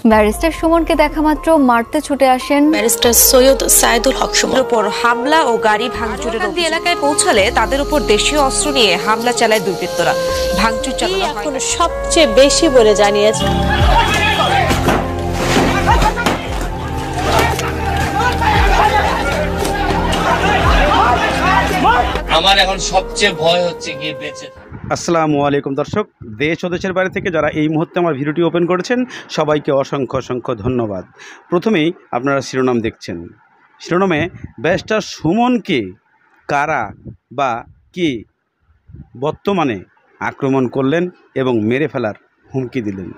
Barrister সুমনকে দেখামাত্র মারতে ছুটে আসেন ব্যারিস্টার সৈয়দ সাইদুল হক সুমনের উপর হামলা ও গাড়ি ভাঙচুরের এলাকায় পৌঁছালে তাদের উপর দেশীয় অস্ত্র নিয়ে হামলা চালায় দুর্বৃত্তরা। ভাঙচুর চালানো হয় এখন সবচেয়ে বেশি বলে জানিয়েছে। আমার এখন সবচেয়ে ভয় হচ্ছে গিয়ে বেঁচে। আসসালামু আলাইকুম দর্শক, দেশ ও দেশের বাইরে থেকে যারা এই মুহূর্তে আমার ভিডিওটি ওপেন করেছেন সবাইকে অসংখ্য অসংখ্য ধন্যবাদ। প্রথমেই আপনারা শিরোনাম দেখছেন। শিরোনামে ব্যারিস্টার সুমনকে কারা বা কে বর্তমানে আক্রমণ করলেন এবং মেরে ফেলার হুমকি দিলেন।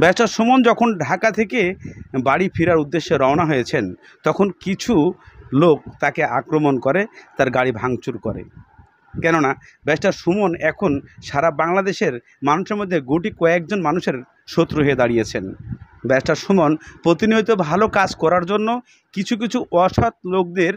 ব্যারিস্টার সুমন যখন ঢাকা থেকে বাড়ি ফেরার উদ্দেশ্যে রওনা হয়েছেন তখন কিছু লোক তাকে আক্রমণ করে, তার গাড়ি ভাঙচুর করে। কেননা ব্যারিস্টার সুমন এখন সারা বাংলাদেশের মানুষের মধ্যে গুটি কয়েকজন মানুষের শত্রু হয়ে দাঁড়িয়েছেন। ব্যারিস্টার সুমন প্রতিনিয়ত ভালো কাজ করার জন্য কিছু কিছু অসৎ লোকদের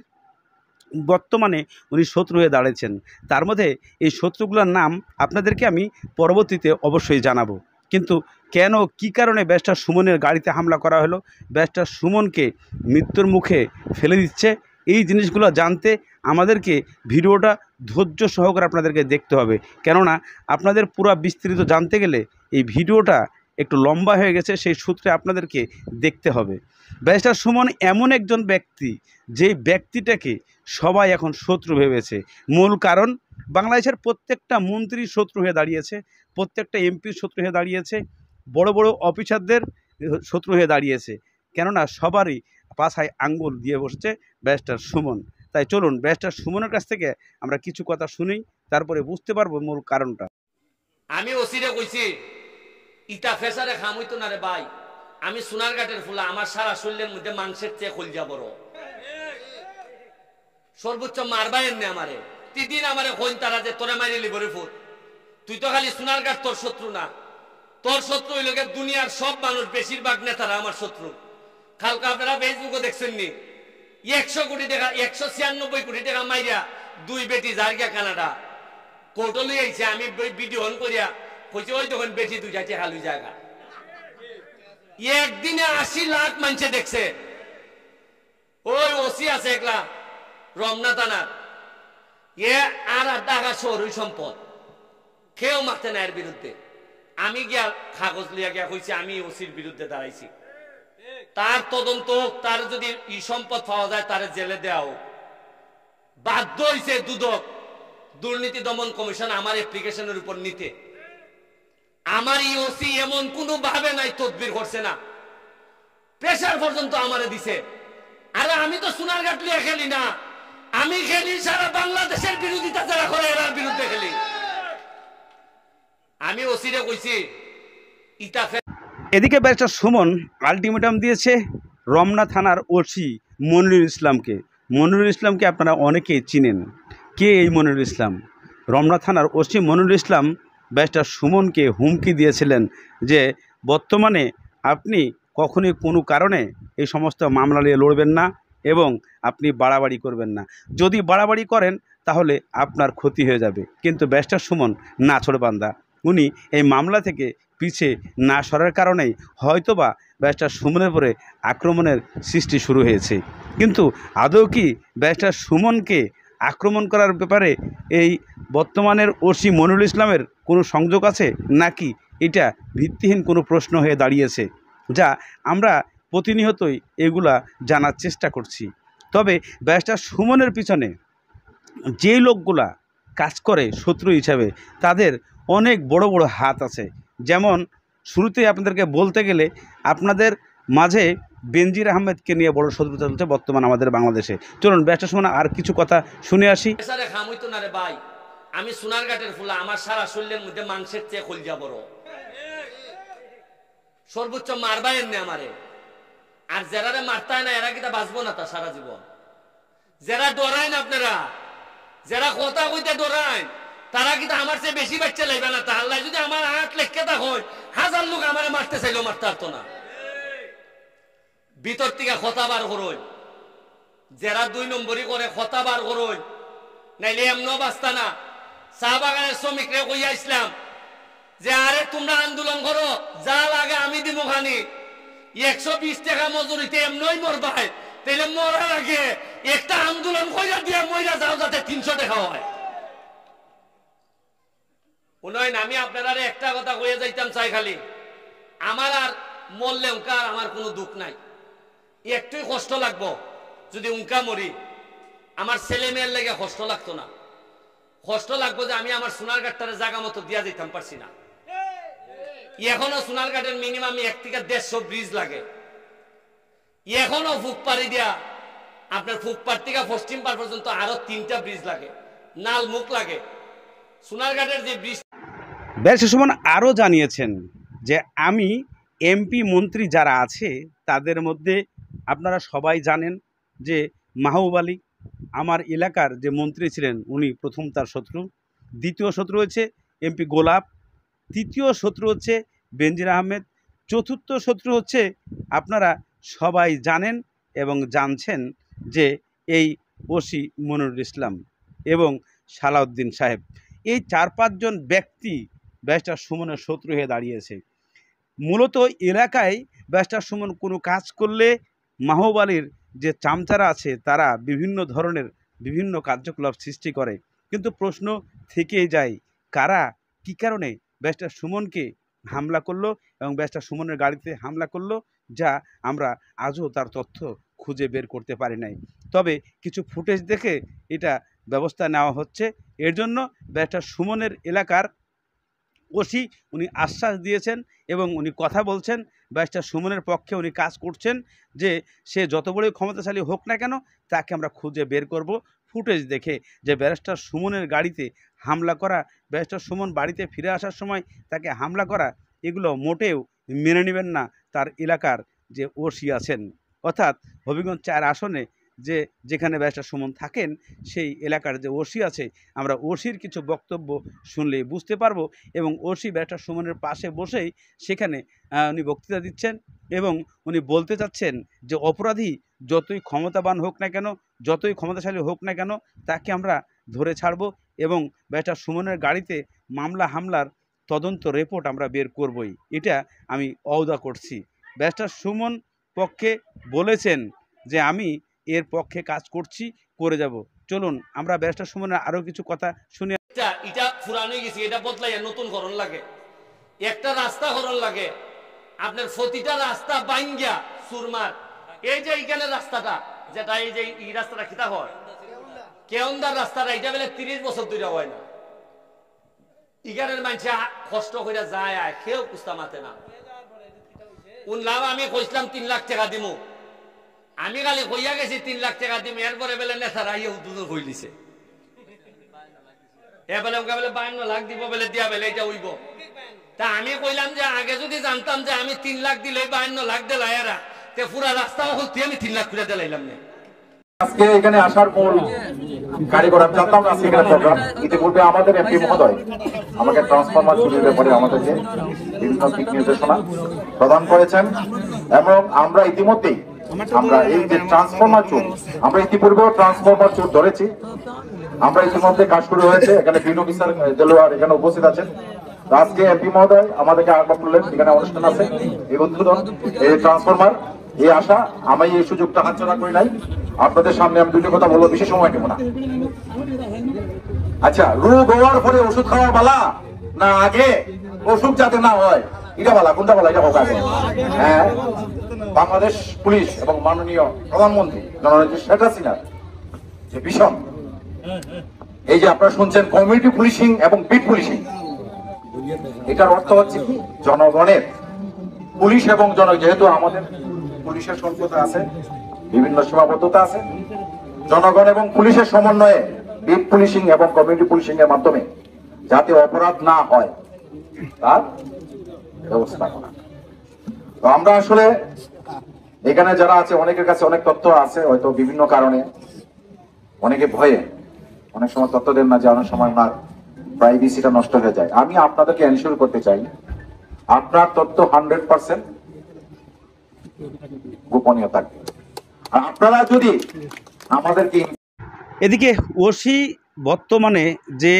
বর্তমানে উনি শত্রু হয়ে দাঁড়িয়েছেন। তার মধ্যে এই শত্রুগুলোর নাম আপনাদেরকে আমি পরবর্তীতে অবশ্যই জানাবো। কিন্তু কেন কী কারণে ব্যারিস্টার সুমনের গাড়িতে হামলা করা হলো, ব্যারিস্টার সুমনকে মৃত্যুর মুখে ফেলে দিচ্ছে, এই জিনিসগুলো জানতে আমাদেরকে ভিডিওটা ধৈর্য সহকারে আপনাদেরকে দেখতে হবে। কেননা আপনাদের পুরো বিস্তৃত জানতে গেলে এই ভিডিওটা একটু লম্বা হয়ে গেছে, সেই সূত্রে আপনাদেরকে দেখতে হবে। ব্যারিস্টার সুমন এমন একজন ব্যক্তি যেই ব্যক্তিটাকে সবাই এখন শত্রু ভেবেছে। মূল কারণ বাংলাদেশের প্রত্যেকটা মন্ত্রী শত্রু হয়ে দাঁড়িয়েছে, প্রত্যেকটা এমপির শত্রু হয়ে দাঁড়িয়েছে, বড় বড় অফিসারদের শত্রু হয়ে দাঁড়িয়েছে। কেননা সবারই পাছায় আঙ্গুল দিয়ে বসছে ব্যারিস্টার সুমন। তাই চলুন ব্যারিস্টার সুমনের কাছ থেকে আমরা কিছু কথা শুনি, তারপরে বুঝতে পারবো মূল কারণটা। আমি ওসিরে কইছি ইটা ফেসারে খাম হইতো না রে ভাই, আমি সোনারঘাটের ফুলা, আমার সারা শরীরের মধ্যে মাংসের চেয়ে কলজা বড়, সর্বোচ্চ মারবাই এমনি আমারে তিদিন আমারে কইন তারা যে তোরে মারি লিবরে ফুট, তুই তো খালি সোনারঘাট তোর শত্রু না, তোর শত্রু হইল দুনিয়ার সব মানুষ, বেশিরভাগ নেতারা আমার শত্রু। কালকে আপনারা ফেসবুকে দেখছেন নি 100 কোটি টাকা 196 কোটি টাকা মাইরা দুই বেটি জার্গা কানাডা কোর্ট লই আইছে। আমি ভিডিও অন করিয়া কইছি ওই তখন বেটি দুই যাইতে খালুই জায়গা একদিনে 80 লাখ মানুষে দেখছে। ওই ওসি আছে একলা রমনা থানা, আর টাকা শহরই সম্পদ, কেউ মারতে না এর বিরুদ্ধে। আমি গিয়া কাগজ লিয়া গিয়া কইছি আমি ওসির বিরুদ্ধে দাঁড়াইছি, তার তদন্ত, তার যদি ই সম্পদ পাওয়া যায় তার জেলে দেওয়া। বাধ্য হয়েছে দুদক, দুর্নীতি দমন কমিশন আমার অ্যাপ্লিকেশনের উপর নিতে। আমার ইওসি এমন কোনো ভাবে নাই তদবির করছে না, প্রেসার পর্যন্ত আমারে দিছে। আরে আমি তো সোনারঘাট লিয়ে খেলি না, আমি খেলি সারা বাংলাদেশের বিরোধিতা যারা করে এর বিরুদ্ধে খেলি। আমি ওসিরে কইছি ইটা। এদিকে ব্যারিস্টার সুমন আলটিমেটাম দিয়েছে রমনা থানার ওসি মনিরুল ইসলামকে। মনিরুল ইসলামকে আপনারা অনেকেই চিনেন। কে এই মনিরুল ইসলাম? রমনা থানার ওসি মনিরুল ইসলাম ব্যারিস্টার সুমনকে হুমকি দিয়েছিলেন যে বর্তমানে আপনি কখনোই কোনো কারণে এই সমস্ত মামলা নিয়ে লড়বেন না এবং আপনি বাড়াবাড়ি করবেন না, যদি বাড়াবাড়ি করেন তাহলে আপনার ক্ষতি হয়ে যাবে। কিন্তু ব্যারিস্টার সুমন নাছোড়বান্দা, উনি এই মামলা থেকে পিছে না সরার কারণেই হয়তোবা ব্যারিস্টার সুমনের পরে আক্রমণের সৃষ্টি শুরু হয়েছে। কিন্তু আদৌ কি ব্যারিস্টার সুমনকে আক্রমণ করার ব্যাপারে এই বর্তমানের ওসি মনিরুল ইসলামের কোনো সংযোগ আছে, নাকি এটা ভিত্তিহীন কোনো প্রশ্ন হয়ে দাঁড়িয়েছে, যা আমরা প্রতিনিয়তই এগুলা জানার চেষ্টা করছি। তবে ব্যারিস্টার সুমনের পিছনে যেই লোকগুলা কাজ করে শত্রু হিসাবে তাদের অনেক বড় বড় হাত আছে। যেমন শুরুতেই আপনাদেরকে বলতে গেলে আপনাদের মাঝে বেনজির আহমেদকে নিয়ে বড় শত্রুতা চলছে বর্তমান আমাদের বাংলাদেশে। চলুন ব্যারিস্টার সুমন আর কিছু কথা শুনে আসি। খাম হইতো না রে ভাই, আমি সোনারঘাটের ফুলা, আমার সারা শরীরের মধ্যে মাংসের চেয়ে কলজা বড়, সর্বোচ্চ মারবাই এমনি আমারে। আর যারা মারতায় না এরা কিটা বাঁচবো না তা সারা জীবন। যারা ডরায় না আপনারা, যারা কথা কইতে ডরায় তারা কিন্তু আমার চেয়ে বেশি বাচ্চা লাগবে না। তাহলে যদি আমার 8 লাখ হয় 1000 লোক আমার মারতে চাইলেও মারতে পারতো না। ভিতর থেকে কথা বার করই, যারা 2 নম্বরই করে কথা বার করই, নাইলে এমনও বাঁচতা না। চা বাগানের শ্রমিকরে কইয়া ইসলাম যে আরে তোমরা আন্দোলন করো, যা লাগে আমি দিব খানি, 120 টাকা মজুরিতে এমনই মরবাই, তাহলে মরার আগে একটা আন্দোলন কইরা দিয়া মইরা যাও যাতে 300 টাকা হয়। উন্নয়ন আমি আপনারা একটা কথা কইয়া যাইতাম চাই, খালি আমার আর মরলে উনকা আমার কোনো দুঃখ নাই, একটুই কষ্ট লাগবো যদি উনকা মরি, আমার ছেলে মেয়ের লেগে কষ্ট লাগতো না। কষ্ট লাগবো যে আমি আমার সোনারঘাটটারে জায়গা মতো দিয়া যেতাম পারছি না। এখনো সোনারঘাটের মিনিমাম 1 থেকে 150 ব্রিজ লাগে, এখনো ফুকপাড়ি দিয়া আপনার ফুকপাড় থেকে পশ্চিম পাড় পর্যন্ত আরো 3টা ব্রিজ লাগে, নাল মুখ লাগে। সোনারঘাটের যে ব্রিজ, ব্যারিস্টার সুমন আরও জানিয়েছেন যে আমি এমপি মন্ত্রী যারা আছে তাদের মধ্যে আপনারা সবাই জানেন যে মাহবুব আলী আমার এলাকার যে মন্ত্রী ছিলেন উনি প্রথম তার শত্রু, দ্বিতীয় শত্রু হচ্ছে এমপি গোলাপ, তৃতীয় শত্রু হচ্ছে বেনজির আহমেদ, চতুর্থ শত্রু হচ্ছে আপনারা সবাই জানেন এবং জানছেন যে এই ওসি মনিরুল ইসলাম এবং সালাউদ্দিন সাহেব। এই 4-5 জন ব্যক্তি ব্যারিস্টার সুমনের শত্রু হয়ে দাঁড়িয়েছে। মূলত এলাকায় ব্যারিস্টার সুমন কোনো কাজ করলে মাহবুব আলীর যে চামচারা আছে তারা বিভিন্ন ধরনের বিভিন্ন কার্যকলাপ সৃষ্টি করে, কিন্তু প্রশ্ন থেকেই যায় কারা কী কারণে ব্যারিস্টার সুমনকে হামলা করলো এবং ব্যারিস্টার সুমনের গাড়িতে হামলা করলো, যা আমরা আজও তার তথ্য খুঁজে বের করতে পারি নাই। তবে কিছু ফুটেজ দেখে এটা ব্যবস্থা নেওয়া হচ্ছে। এর জন্য ব্যারিস্টার সুমনের এলাকার ওসি উনি আশ্বাস দিয়েছেন এবং উনি কথা বলছেন, ব্যারিস্টার সুমনের পক্ষে উনি কাজ করছেন যে সে যত বড়ই ক্ষমতাশালী হোক না কেন তাকে আমরা খুঁজে বের করব। ফুটেজ দেখে যে ব্যারিস্টার সুমনের গাড়িতে হামলা করা, ব্যারিস্টার সুমন বাড়িতে ফিরে আসার সময় তাকে হামলা করা, এগুলো মোটেও মেনে নেবেন না তার এলাকার যে ওসি আছেন। অর্থাৎ হবিগঞ্জ 4 আসনে যেখানে ব্যারিস্টার সুমন থাকেন সেই এলাকার যে ওসি আছে, আমরা ওসির কিছু বক্তব্য শুনলে বুঝতে পারবো এবং ওসি ব্যারিস্টার সুমনের পাশে বসেই সেখানে উনি বক্তৃতা দিচ্ছেন এবং উনি বলতে চাচ্ছেন যে অপরাধী যতই ক্ষমতাবান হোক না কেন, যতই ক্ষমতাশালী হোক না কেন, তাকে আমরা ধরে ছাড়বো এবং ব্যারিস্টার সুমনের গাড়িতে মামলা হামলার তদন্ত রিপোর্ট আমরা বের করবই, এটা আমি ওয়াদা করছি। ব্যারিস্টার সুমন পক্ষে বলেছেন যে আমি এর পক্ষে কাজ করছি, করে যাব। চলুন আমরা ব্যারিস্টার সুমনের আরো কিছু কথা শুনে। এটা পুরানো গেছে, এটা বদলাইয়া নতুন করণ লাগে, একটা রাস্তা করণ লাগে। আপনার প্রতিটা রাস্তা বাইঙ্গা সুরমার, এই যে এইখানে রাস্তাটা যেটা এই যে এই রাস্তাটা খিতা হয় কেওন্দার রাস্তাটা, এটা বেলে 30 বছর ধরে হয় না। ইগানের মানুষ কষ্ট করে যায় আয়, কেউ কুস্তা মাতে না। উনলাম আমি কইছিলাম 3 লাখ টাকা দিমু, আমি খালি কইয়া গেছি 3 লাখ টাকা দিম, এরপরে বেলে নেতারা ইয়ে উদ্বোধন হয়ে দিছে, এবেলে ওকে বেলে 52 লাখ দিব বেলে দিয়া বেলে এটা হইব। তা আমি কইলাম যে আগে যদি জানতাম যে আমি 3 লাখ দিলে 52 লাখ দিলাই এরা, তে পুরা রাস্তা হলতে আমি 3 লাখ করে দিলাইলাম না। আজকে এখানে আসার মূল কারিগর আমি জানতাম না আজকে এখানে প্রোগ্রাম। ইতিপূর্বে আমাদের এমপি মহোদয় আমাকে ট্রান্সফরমার চুরির ব্যাপারে আমাদেরকে বিভিন্ন দিক নির্দেশনা প্রদান করেছেন এবং আমরা ইতিমধ্যেই আমরা এই যে ট্রান্সফরমার চুর, আমরা ইতিপূর্বেও ট্রান্সফরমার চুর ধরেছি, আমরা ইতিমধ্যে কাজ শুরু হয়েছে। এখানে ফিল্ড অফিসার দেলোয়ার এখানে উপস্থিত আছেন। আজকে এমপি মহোদয় আমাদেরকে আহ্বান করলেন, এখানে অনুষ্ঠান আছে, এই উদ্বোধন, এই ট্রান্সফরমার, এই আশা, আমি এই সুযোগটা হাতছাড়া করি নাই। আপনাদের সামনে আমি দুটো কথা বলবো, বেশি সময় নেব না। আচ্ছা, রোগ হওয়ার পরে ওষুধ খাওয়া বালা না আগে অসুখ যাতে না হয় এটা বালা? কোনটা বালা? এটা হোক আগে। হ্যাঁ, বাংলাদেশ পুলিশ এবং মাননীয় প্রধানমন্ত্রী জননেত্রী শেখ হাসিনার যে ভীষণ, এই যে আপনারা শুনছেন কমিউনিটি পুলিশিং এবং বিট পুলিশিং, এটার অর্থ হচ্ছে কি জনগণের পুলিশ এবং যেহেতু আমাদের পুলিশের স্বল্পতা আছে, বিভিন্ন সীমাবদ্ধতা আছে, জনগণ এবং পুলিশের সমন্বয়ে বিট পুলিশিং এবং কমিউনিটি পুলিশিং এর মাধ্যমে যাতে অপরাধ না হয় তার ব্যবস্থা করা। তো আমরা আসলে এখানে যারা আছে অনেকের কাছে অনেক তথ্য আছে, হয়তো বিভিন্ন কারণে অনেকে ভয়ে অনেক সময় তথ্য দেন না, যে অনেক সময় আপনার প্রাইভেসিটা নষ্ট হয়ে যায়। আমি আপনাদেরকে এনশিওর করতে চাই আপনার তথ্য 100% গোপনীয় থাকবে। আর আপনারা যদি আমাদেরকে, এদিকে ওসি বর্তমানে যে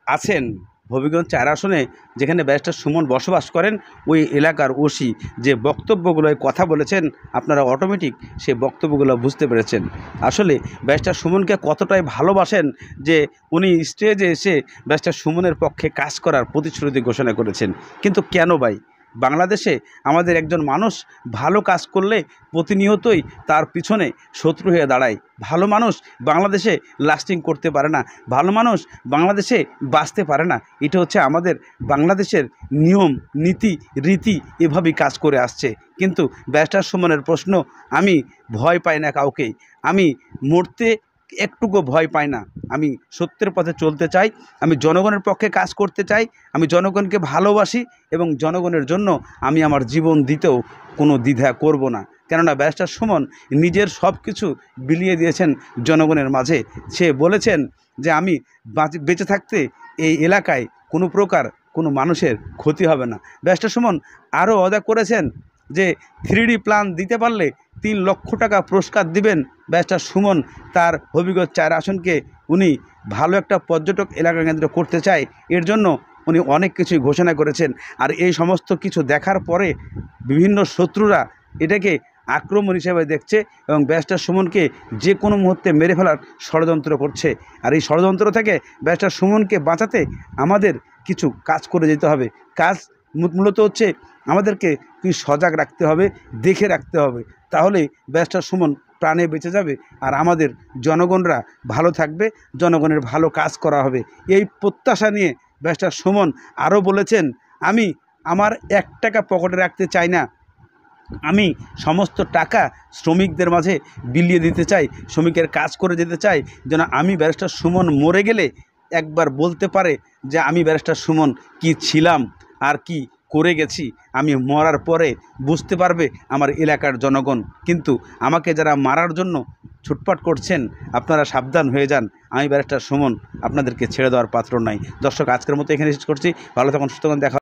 আছেন হবিগঞ্জ 4 আসনে যেখানে ব্যারিস্টার সুমন বসবাস করেন, ওই এলাকার ওসি যে বক্তব্যগুলোয় কথা বলেছেন, আপনারা অটোমেটিক সেই বক্তব্যগুলো বুঝতে পেরেছেন। আসলে ব্যারিস্টার সুমনকে কতটাই ভালোবাসেন যে উনি স্টেজে এসে ব্যারিস্টার সুমনের পক্ষে কাজ করার প্রতিশ্রুতি ঘোষণা করেছেন। কিন্তু কেন ভাই? বাংলাদেশে আমাদের একজন মানুষ ভালো কাজ করলে প্রতিনিয়তই তার পিছনে শত্রু হয়ে দাঁড়ায়। ভালো মানুষ বাংলাদেশে লাস্টিং করতে পারে না, ভালো মানুষ বাংলাদেশে বাঁচতে পারে না। এটা হচ্ছে আমাদের বাংলাদেশের নিয়ম, নীতি, রীতি, এভাবেই কাজ করে আসছে। কিন্তু ব্যারিস্টার সুমনের প্রশ্ন, আমি ভয় পাই না কাউকেই, আমি মরতে একটুকু ভয় পাই না, আমি সত্যের পথে চলতে চাই, আমি জনগণের পক্ষে কাজ করতে চাই, আমি জনগণকে ভালোবাসি এবং জনগণের জন্য আমি আমার জীবন দিতেও কোনো দ্বিধা করব না। কেননা ব্যারিস্টার সুমন নিজের সব কিছু বিলিয়ে দিয়েছেন জনগণের মাঝে। সে বলেছেন যে আমি বেঁচে থাকতে এই এলাকায় কোনো প্রকার কোনো মানুষের ক্ষতি হবে না। ব্যারিস্টার সুমন আরও ওয়াদা করেছেন যে 3D প্ল্যান দিতে পারলে 3 লক্ষ টাকা পুরস্কার দিবেন। ব্যারিস্টার সুমন তার হবিগঞ্জ 4 আসনকে উনি ভালো একটা পর্যটক এলাকা কেন্দ্র করতে চায়, এর জন্য উনি অনেক কিছুই ঘোষণা করেছেন। আর এই সমস্ত কিছু দেখার পরে বিভিন্ন শত্রুরা এটাকে আক্রমণ হিসেবে দেখছে এবং ব্যারিস্টার সুমনকে যে কোনো মুহূর্তে মেরে ফেলার ষড়যন্ত্র করছে। আর এই ষড়যন্ত্র থেকে ব্যারিস্টার সুমনকে বাঁচাতে আমাদের কিছু কাজ করে যেতে হবে। কাজ মূলত হচ্ছে আমাদেরকে সজাগ রাখতে হবে, দেখে রাখতে হবে, তাহলেই ব্যারিস্টার সুমন প্রাণে বেঁচে যাবে আর আমাদের জনগণরা ভালো থাকবে, জনগণের ভালো কাজ করা হবে। এই প্রত্যাশা নিয়ে ব্যারিস্টার সুমন আরও বলেছেন, আমি আমার 1 টাকা পকেটে রাখতে চাই না, আমি সমস্ত টাকা শ্রমিকদের মাঝে বিলিয়ে দিতে চাই, শ্রমিকের কাজ করে যেতে চাই, যেন আমি ব্যারিস্টার সুমন মরে গেলে একবার বলতে পারে যে আমি ব্যারিস্টার সুমন কি ছিলাম আর কি করে গেছি। আমি মরার পরে বুঝতে পারবে আমার এলাকার জনগণ। কিন্তু আমাকে যারা মারার জন্য ছুটপাট করছেন, আপনারা সাবধান হয়ে যান, আমি ব্যারিস্টার সুমন আপনাদেরকে ছেড়ে দেওয়ার পাত্র নাই। দর্শক, আজকের মতো এখানে শেষ করছি। ভালো থাকুন, সুস্থ থাকুন, দেখা